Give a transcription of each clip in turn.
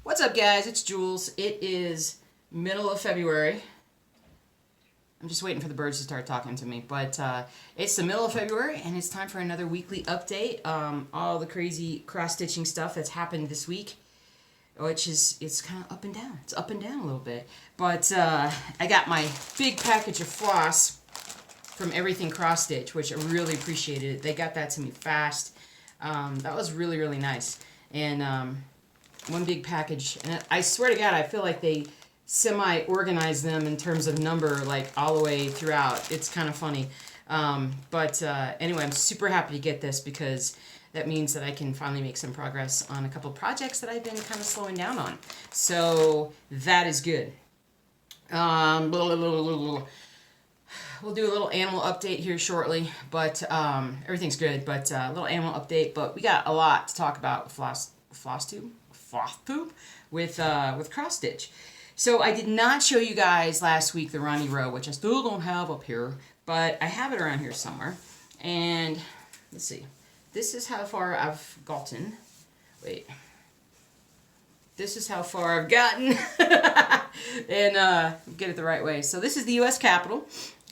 What's up, guys? It's Jules. It is middle of February. I'm just waiting for the birds to start talking to me, but it's the middle of February, and it's time for another weekly update. All the crazy cross-stitching stuff that's happened this week, which is, it's kind of up and down. It's up and down a little bit. But I got my big package of floss from Everything Cross Stitch, which I really appreciated. They got that to me fast. That was really, really nice. And one big package, and I swear to God, I feel like they semi-organize them in terms of number, like all the way throughout. It's kind of funny. Anyway, I'm super happy to get this because that means that I can finally make some progress on a couple of projects that I've been kind of slowing down on. So that is good. We'll do a little animal update here shortly, but everything's good. But a little animal update. But we got a lot to talk about with FlossTube with cross stitch. So I did not show you guys last week the Ronnie Rowe, which I still don't have up here, but I have it around here somewhere. And let's see. This is how far I've gotten. Wait. This is how far I've gotten. And get it the right way. So this is the U.S. Capitol.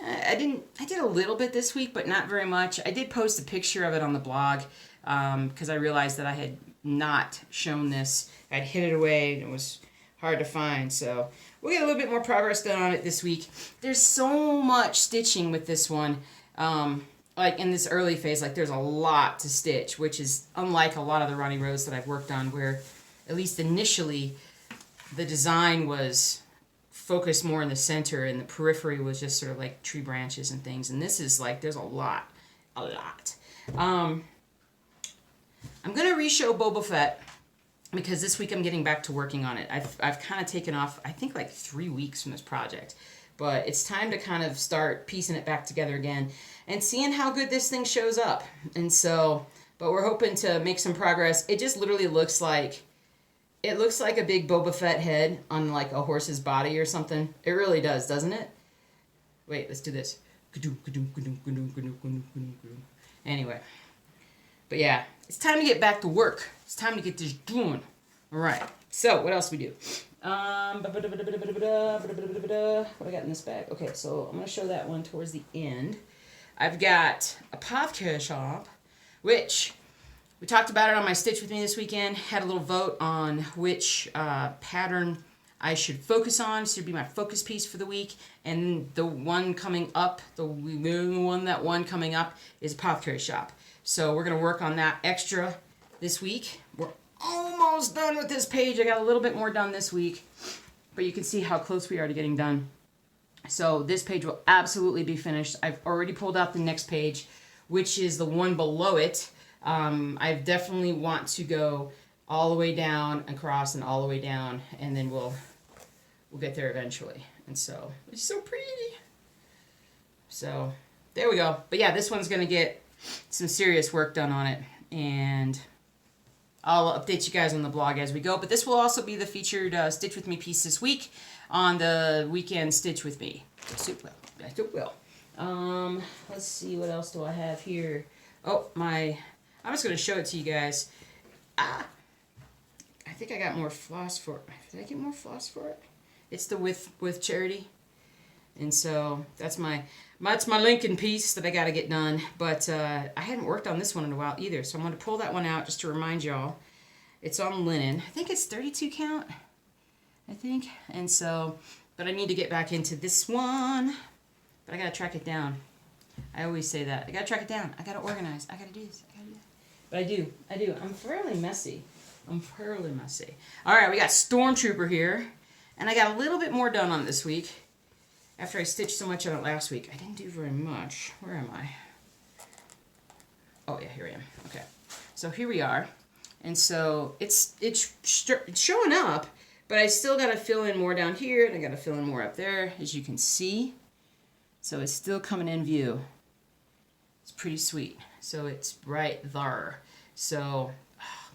I did a little bit this week, but not very much. I did post a picture of it on the blog because I realized that I had not shown this. I'd hid it away and it was hard to find. So we'll get a little bit more progress done on it this week. There's so much stitching with this one. Like in this early phase, like there's a lot to stitch, which is unlike a lot of the Ronnie Rows that I've worked on, where at least initially the design was focused more in the center and the periphery was just sort of like tree branches and things. And this is like, there's a lot. I'm going to re-show Boba Fett because this week I'm getting back to working on it. I've kind of taken off, I think, like 3 weeks from this project. But it's time to kind of start piecing it back together again and seeing how good this thing shows up. And so, but we're hoping to make some progress. It just literally looks like, it looks like a big Boba Fett head on like a horse's body or something. It really does, doesn't it? Wait, let's do this. Anyway. But yeah, it's time to get back to work. It's time to get this doing. All right. So what else we do? What I got in this bag? Okay, so I'm going to show that one towards the end. I've got Apothecary Shop, which we talked about it on my Stitch With Me this weekend. Had a little vote on which pattern I should focus on. This should be my focus piece for the week. And the one coming up, the one coming up is Apothecary Shop. So we're going to work on that extra this week. We're almost done with this page. I got a little bit more done this week, but you can see how close we are to getting done. So this page will absolutely be finished. I've already pulled out the next page, which is the one below it. I definitely want to go all the way down, across, and all the way down, and then we'll get there eventually. And so it's so pretty. So there we go. But yeah, this one's going to get some serious work done on it, and I'll update you guys on the blog as we go. But this will also be the featured Stitch With Me piece this week on the weekend Stitch With Me. Yes, it will. Yes, it will. Let's see, what else do I have here? Oh, I'm just going to show it to you guys. I think I got more floss for it. Did I get more floss for it? It's the with Charity. And so that's my Lincoln piece that I got to get done. But I hadn't worked on this one in a while either. So I'm going to pull that one out just to remind y'all. It's on linen. I think it's 32 count. I think. And so, but I need to get back into this one. But I got to track it down. I always say that. I got to track it down. I got to organize. I got to do this. I got to do that. But I do. I'm fairly messy. All right, we got Stormtrooper here. And I got a little bit more done on this week. After I stitched so much on it last week. I didn't do very much. Where am I? Oh, yeah, here I am. Okay. So here we are. And so it's showing up, but I still got to fill in more down here, and I got to fill in more up there, as you can see. So it's still coming in view. It's pretty sweet. So it's right there. So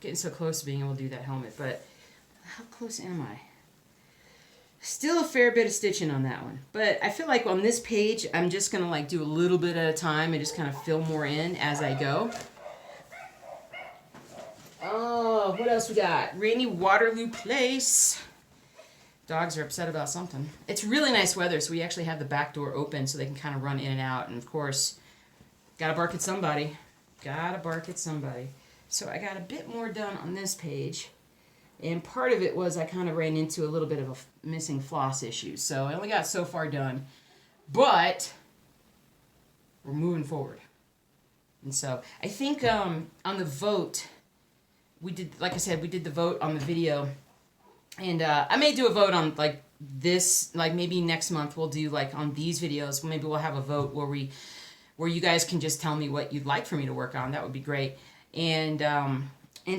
getting so close to being able to do that helmet, but how close am I? Still a fair bit of stitching on that one. But I feel like on this page, I'm just going to like do a little bit at a time and just kind of fill more in as I go. Oh, what else we got? Rainy Waterloo Place. Dogs are upset about something. It's really nice weather, so we actually have the back door open so they can kind of run in and out. And of course, gotta bark at somebody. Gotta bark at somebody. So I got a bit more done on this page. And part of it was I kind of ran into a little bit of a missing floss issue. So I only got so far done. But we're moving forward. And so I think on the vote, we did, like I said, we did the vote on the video. And I may do a vote on like this, like maybe next month we'll do like on these videos. Maybe we'll have a vote where you guys can just tell me what you'd like for me to work on. That would be great. And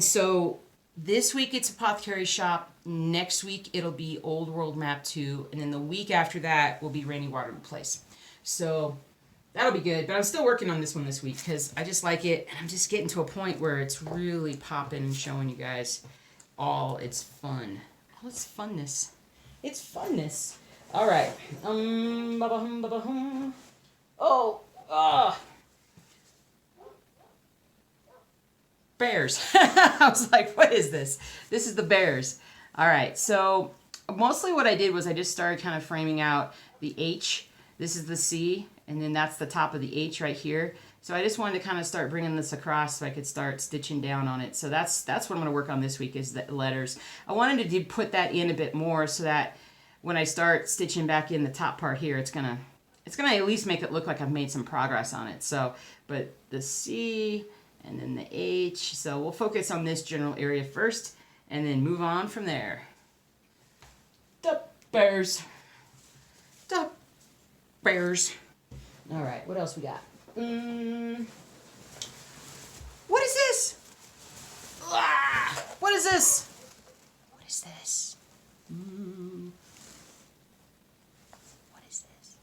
so this week it's Apothecary Shop. Next week it'll be Old World Map 2. And then the week after that will be Rainy Waterloo Place. So that'll be good. But I'm still working on this one this week because I just like it. And I'm just getting to a point where it's really popping and showing you guys all its fun. All its funness. It's funness. All right. Bears. I was like, what is this? This is the bears. All right. So mostly what I did was I just started kind of framing out the H. This is the C, and then that's the top of the H right here. So I just wanted to kind of start bringing this across so I could start stitching down on it. So that's what I'm going to work on this week is the letters. I wanted to put that in a bit more so that when I start stitching back in the top part here, it's gonna at least make it look like I've made some progress on it. So, but the C and then the H. So we'll focus on this general area first and then move on from there. The bears. The bears. All right, what else we got? What is this? What is this? What is this? What is this?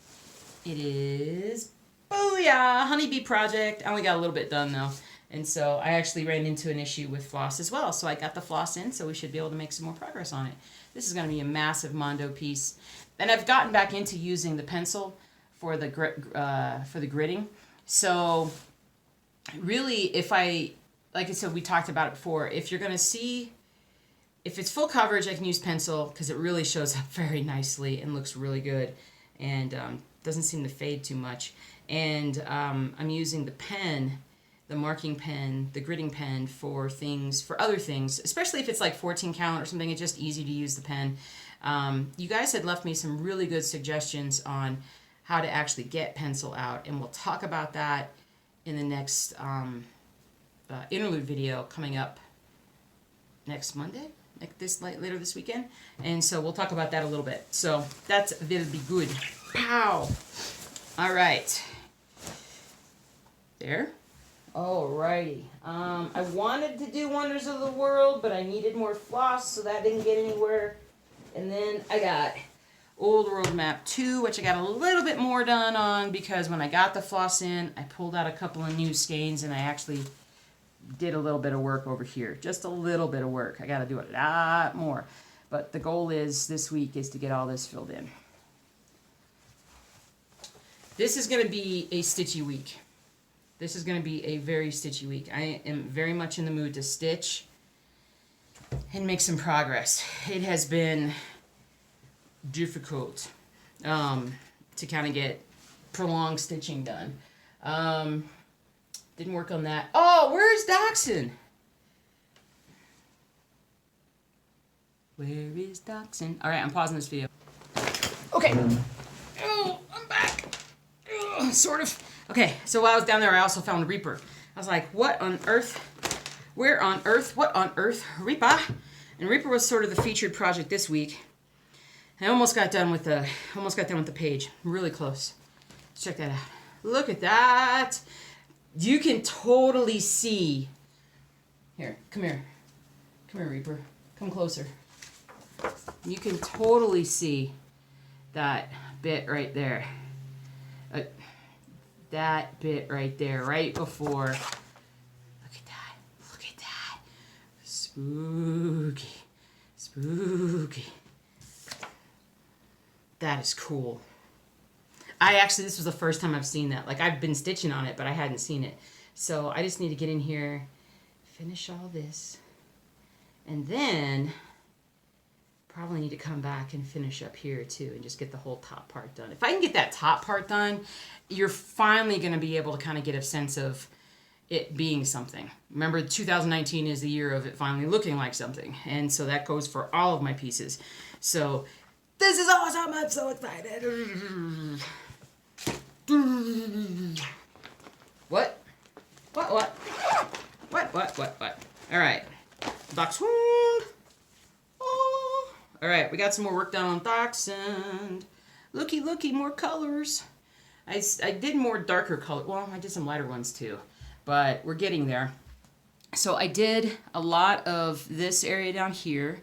It is Booyah! Honeybee project. I only got a little bit done though. And so I actually ran into an issue with floss as well. So I got the floss in, so we should be able to make some more progress on it. This is going to be a massive Mondo piece. And I've gotten back into using the pencil for the gridding. So really, like I said, we talked about it before, if you're going to see, if it's full coverage, I can use pencil because it really shows up very nicely and looks really good and doesn't seem to fade too much. And I'm using the pen, the marking pen, the gridding pen for other things, especially if it's like 14 count or something. It's just easy to use the pen. You guys had left me some really good suggestions on how to actually get pencil out, and we'll talk about that in the next interlude video coming up next Monday, later this weekend, and so we'll talk about that a little bit. So that'll be good. Pow! All right. There. Alrighty. I wanted to do Wonders of the World, but I needed more floss, so that didn't get anywhere. And then I got Old World Map 2, which I got a little bit more done on because when I got the floss in, I pulled out a couple of new skeins and I actually did a little bit of work over here. Just a little bit of work. I got to do a lot more. But the goal is this week is to get all this filled in. This is going to be a stitchy week. This is going to be a very stitchy week. I am very much in the mood to stitch and make some progress. It has been difficult to kind of get prolonged stitching done. Didn't work on that. Oh, where's Dachshund? Where is Dachshund? All right, I'm pausing this video. Okay. Oh, I'm back. Oh, sort of. Okay, so while I was down there, I also found Reaper. I was like, what on earth? Where on earth? What on earth? Reaper? And Reaper was sort of the featured project this week. I almost got done with the page. Really close. Let's check that out. Look at that. You can totally see. Here, come here. Come here, Reaper. Come closer. You can totally see that bit right there. That bit right there, right before. Look at that. Look at that. Spooky. Spooky. That is cool. This was the first time I've seen that. Like, I've been stitching on it, but I hadn't seen it. So I just need to get in here, finish all this, And then probably need to come back and finish up here too and just get the whole top part done. If I can get that top part done, you're finally going to be able to kind of get a sense of it being something. Remember, 2019 is the year of it finally looking like something. And so that goes for all of my pieces. So this is awesome. I'm so excited. What? What? All right. Box wound. Oh. All right, we got some more work done on Dachshund. Looky, more colors. I did more darker color. Well, I did some lighter ones too, but we're getting there. So I did a lot of this area down here,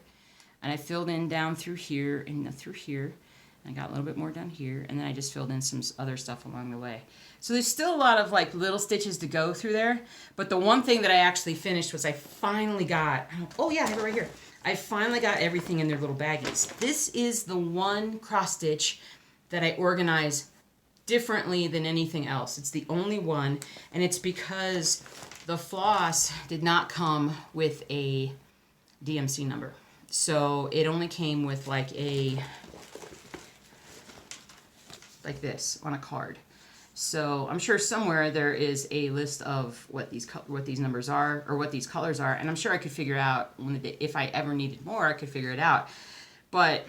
and I filled in down through here and through here. And I got a little bit more down here, and then I just filled in some other stuff along the way. So there's still a lot of like little stitches to go through there, but the one thing that I actually finished was I finally got, oh yeah, I have it right here. I finally got everything in their little baggies. This is the one cross stitch that I organize differently than anything else. It's the only one, and it's because the floss did not come with a DMC number. So it only came with like this on a card. So I'm sure somewhere there is a list of what these numbers are or what these colors are, and I'm sure I could figure out if I ever needed more, I could figure it out. But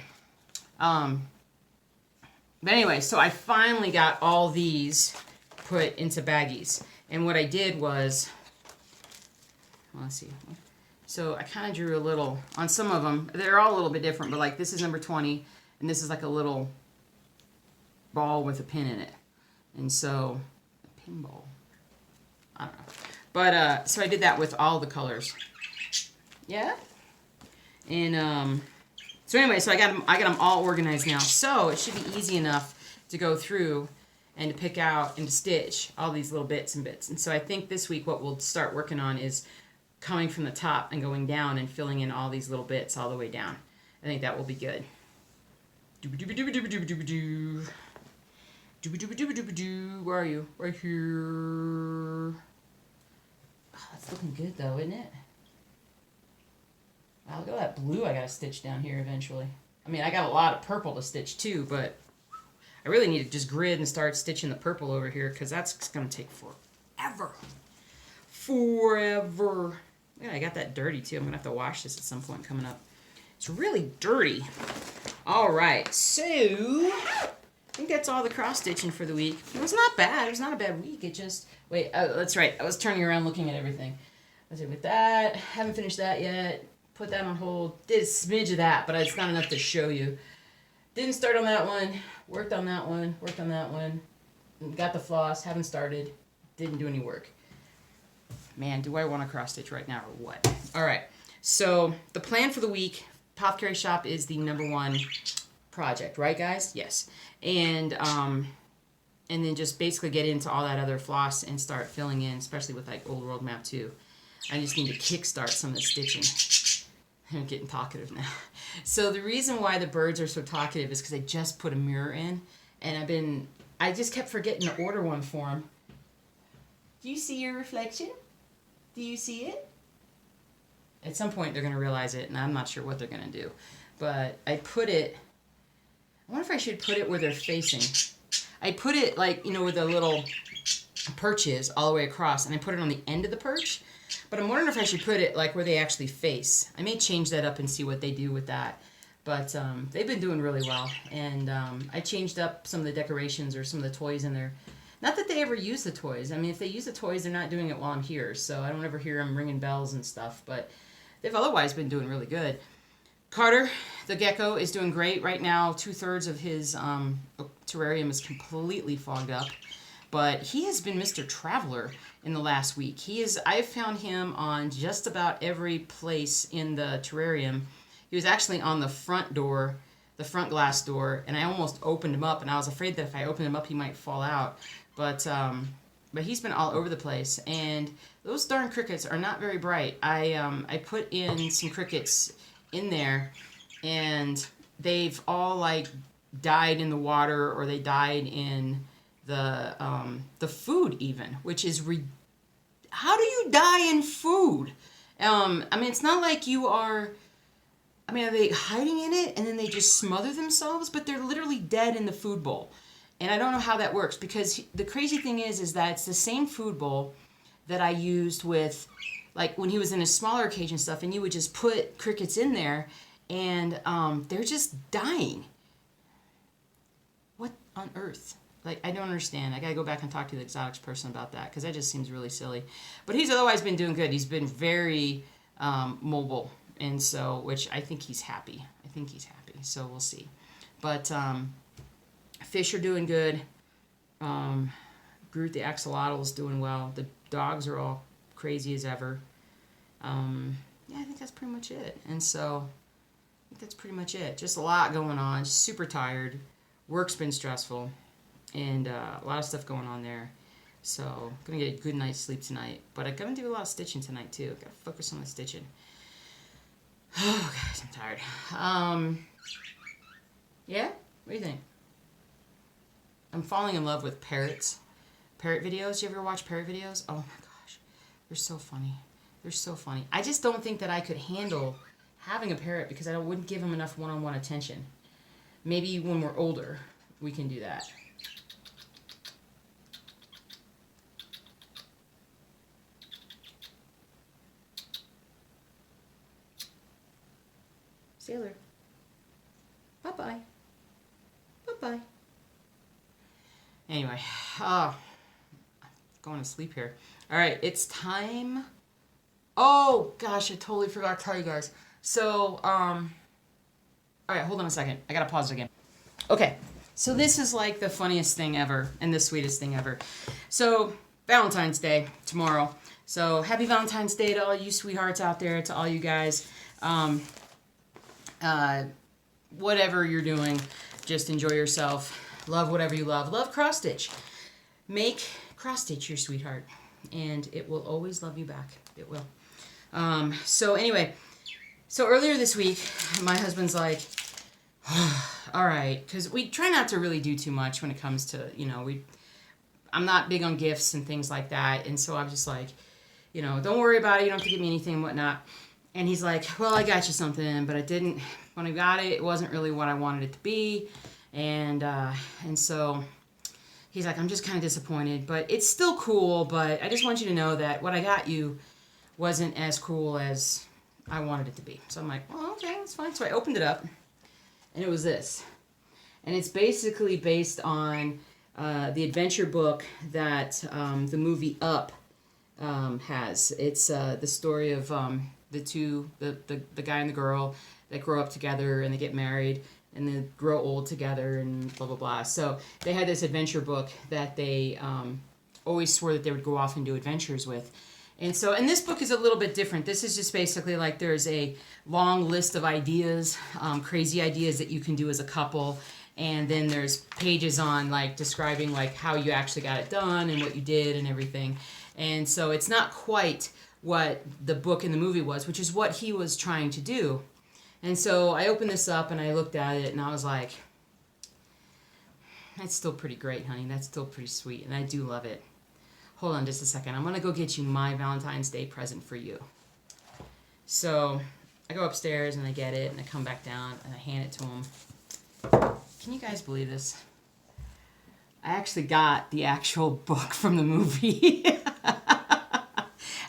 anyway, so I finally got all these put into baggies, and what I did was, well, let's see. So I kind of drew a little on some of them. They're all a little bit different, but like this is number 20, and this is like a little ball with a pin in it. And so, a pinball. I don't know. But, so I did that with all the colors. Yeah? And, so anyway, so I got them all organized now. So it should be easy enough to go through and to pick out and to stitch all these little bits and bits. And so I think this week what we'll start working on is coming from the top and going down and filling in all these little bits all the way down. I think that will be good. Where are you? Right here. Oh, that's looking good though, isn't it? Wow, look at that blue I gotta stitch down here eventually. I mean, I got a lot of purple to stitch too, but I really need to just grid and start stitching the purple over here because that's gonna take forever. Yeah, I got that dirty too. I'm gonna have to wash this at some point coming up. It's really dirty. All right, so I think that's all the cross stitching for the week. It was not bad. It was not a bad week. It just, wait, that's right. I was turning around looking at everything. I said, with that, haven't finished that yet. Put that on hold. Did a smidge of that, but it's not enough to show you. Didn't start on that one. Worked on that one. Worked on that one. Got the floss. Haven't started. Didn't do any work. Man, do I want to cross stitch right now or what? All right. So the plan for the week, Apothecary Shop is the #1 project, right, guys? Yes. And then just basically get into all that other floss and start filling in, especially with like Old World Map 2. I just need to kickstart some of the stitching. I'm getting talkative now. So the reason why the birds are so talkative is because I just put a mirror in, and I just kept forgetting to order one for them. Do you see your reflection? Do you see it? At some point they're going to realize it, and I'm not sure what they're going to do. But I wonder if I should put it where they're facing. I put it like, where the little perch is all the way across, and I put it on the end of the perch. But I'm wondering if I should put it like where they actually face. I may change that up and see what they do with that. But they've been doing really well. And I changed up some of the decorations or some of the toys in there. Not that they ever use the toys. I mean, if they use the toys, they're not doing it while I'm here. So I don't ever hear them ringing bells and stuff. But they've otherwise been doing really good. Carter, the gecko, is doing great right now. 2/3 of his terrarium is completely fogged up. But he has been Mr. Traveler in the last week. I've found him on just about every place in the terrarium. He was actually on the front door, the front glass door, and I almost opened him up, and I was afraid that if I opened him up, he might fall out. But he's been all over the place, and those darn crickets are not very bright. I put in some crickets in there, and they've all like died in the water, or they died in the food even, which is how do you die in food? I mean, it's not like you are... I mean, are they hiding in it and then they just smother themselves? But they're literally dead in the food bowl. And I don't know how that works, because the crazy thing is that it's the same food bowl that I used with, like, when he was in a smaller cage and stuff, and you would just put crickets in there, and they're just dying. What on earth? Like, I don't understand. I gotta go back and talk to the exotics person about that, because that just seems really silly. But he's otherwise been doing good. He's been very mobile, and so, which I think he's happy. I think he's happy, so we'll see. But fish are doing good. Groot the axolotl is doing well. The dogs are all crazy as ever. Yeah, I think that's pretty much it. And so, I think that's pretty much it. Just a lot going on. Super tired. Work's been stressful. And a lot of stuff going on there. So, I'm going to get a good night's sleep tonight. But I'm going to do a lot of stitching tonight, too. Got to focus on the stitching. Oh, guys, I'm tired. Yeah? What do you think? I'm falling in love with parrots. Parrot videos. You ever watch parrot videos? Oh, my gosh. They're so funny. They're so funny. I just don't think that I could handle having a parrot, because I wouldn't give him enough one-on-one attention. Maybe when we're older, we can do that. Sailor. Bye-bye. Bye-bye. Anyway, going to sleep here. All right, it's time. Oh, gosh, I totally forgot to tell you guys. So, all right, hold on a second. I got to pause it again. Okay, so this is like the funniest thing ever and the sweetest thing ever. So, Valentine's Day tomorrow. So, happy Valentine's Day to all you sweethearts out there, to all you guys. Whatever you're doing, just enjoy yourself. Love whatever you love. Love cross stitch. Make cross stitch your sweetheart, and it will always love you back. It will. So anyway, so earlier this week, my husband's like, all right, because we try not to really do too much when it comes to, I'm not big on gifts and things like that, and so I'm just like, don't worry about it. You don't have to give me anything and whatnot. And he's like, well, I got you something, but when I got it, it wasn't really what I wanted it to be. And so he's like, I'm just kind of disappointed, but it's still cool, but I just want you to know that what I got you wasn't as cool as I wanted it to be. So I'm like, well, okay, that's fine. So I opened it up, and it was this. And it's basically based on the adventure book that the movie Up has. It's the story of the guy and the girl that grow up together and they get married and then grow old together and blah, blah, blah. So they had this adventure book that they always swore that they would go off and do adventures with. And this book is a little bit different. This is just basically like there's a long list of ideas, crazy ideas that you can do as a couple. And then there's pages on like describing like how you actually got it done and what you did and everything. And so it's not quite what the book and the movie was, which is what he was trying to do. And so I opened this up and I looked at it and I was like, that's still pretty great, honey. That's still pretty sweet. And I do love it. Hold on just a second. I'm going to go get you my Valentine's Day present for you. So I go upstairs and I get it and I come back down and I hand it to him. Can you guys believe this? I actually got the actual book from the movie.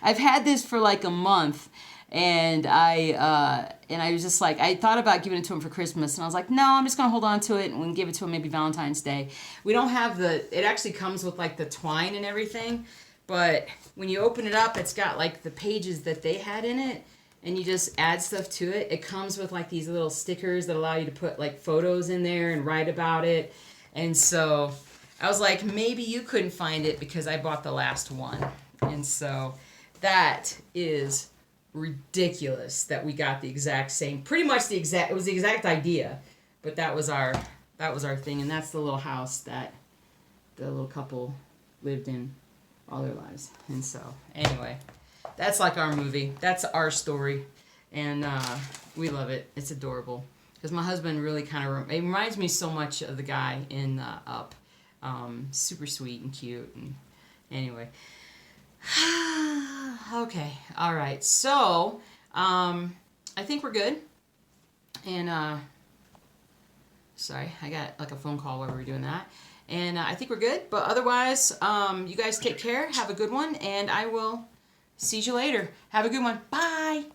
I've had this for like a month, and I was just like, I thought about giving it to him for Christmas, and I was like, no, I'm just gonna hold on to it and we'll give it to him maybe Valentine's Day. We don't have it actually comes with like the twine and everything, but when you open it up, it's got like the pages that they had in it, and you just add stuff to it. It comes with like these little stickers that allow you to put like photos in there and write about it. And so I was like, maybe you couldn't find it because I bought the last one. And so that is ridiculous that we got the exact same, it was the exact idea, but that was our thing. And that's the little house that the little couple lived in all their lives. And so anyway, that's like our movie. That's our story. And we love it. It's adorable. Because my husband really it reminds me so much of the guy in Up. Super sweet and cute. And anyway. Okay, all right. So, I think we're good. And, sorry, I got like a phone call while we were doing that. And I think we're good. But otherwise, you guys take care. Have a good one. And I will see you later. Have a good one. Bye.